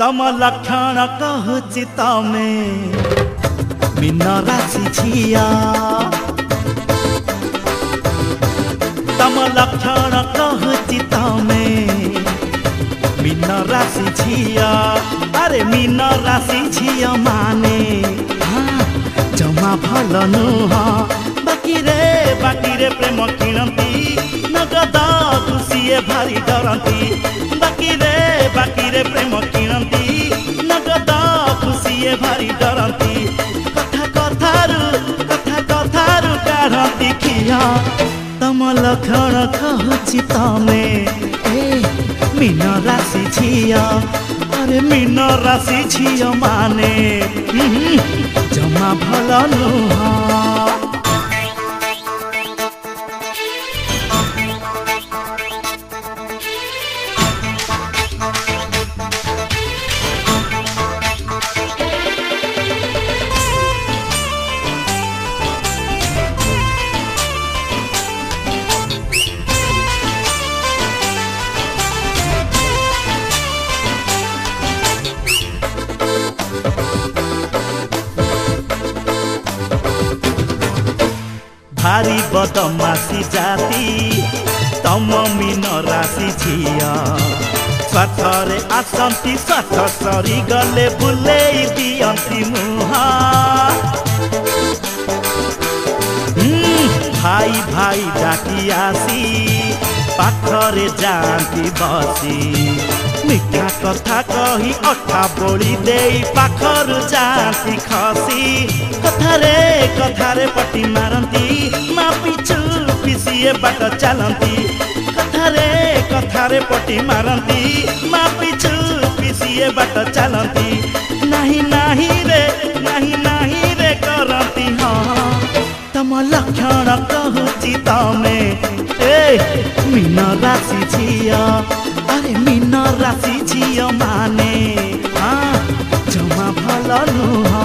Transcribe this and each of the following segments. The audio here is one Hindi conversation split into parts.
तम लक्षण कहूची तमे मीन राशि झिया तम लक्षण कहूची तमे मीन राशि झिया अरे मीन राशि झिया माने हाँ जमा भल नुह बाकी रे प्रेम किणती नगद खुशी भारी डरती बाकी रे प्रेम किणती नगद खुशी भारी डरती कथा कथारू काढ़ती खिया तम लक्षण कहूची तमे मीन राशि झिया अरे मीन राशि झिया माने जमा भल नुह। भारी बदमाशी जाति तम मीन राशि झिया स्वार्थरे आसंती स्वार्थ सरी गले बुलेई दियंती मुहा भाई डाकी आसी पाखरे जाती बसी मिठा कथा कही अठा बोली देई पाखरु जाती खसी कथारे पटी मारती मा पिछु पिसिए बाट चलती कथारे पटी मारती मा पिछु पिसिए बाट चलती नहीं रे करती हाँ तम लक्षण कहूची तमे मीन राशि झिया अरे मीन राशि झिया माने हाँ जमा भल नुह।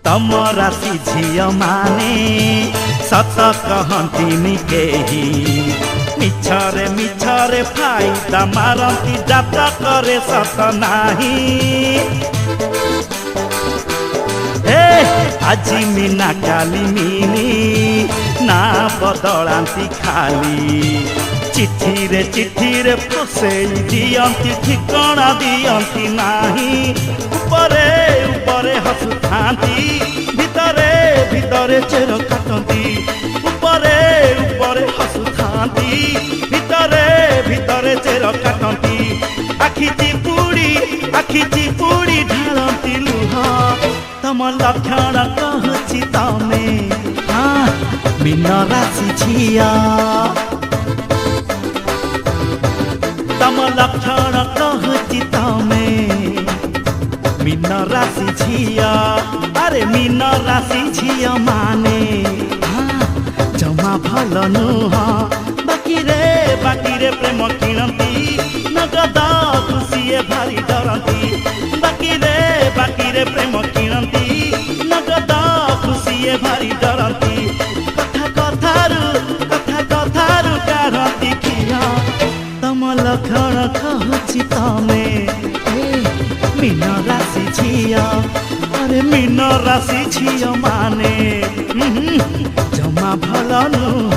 तम राशि झिया माने सत कहती निकेही मिछरे फायदा मारती जात करे सत नाही आजी मीना काली मिनी ना बदलांती खाली चिट्ठी फसेई दियंती ठिकଣା दियंती नाही उपरे हसुथांती भितरे चेर काटती उपरे हसुथांती भितरे चेर काटती आखि चिपुड़ी ढालती लुह तम लक्षण कहूची तमे हाँ मीन राशि झिया तम लक्षण कहूची तमे मीन राशि झिया अरे मीन राशि झिया माने हाँ जमा भल नुह बाकी रे प्रेम किणती नगद खुशी भारी डरती बाकी रे प्रेम किणती नगद खुशी भारी डरती कथारू काढ़ती खिया तम लक्षण कहूची तमे मीन राशि झिया अरे मीन राशि झिया माने जमा भल नुह।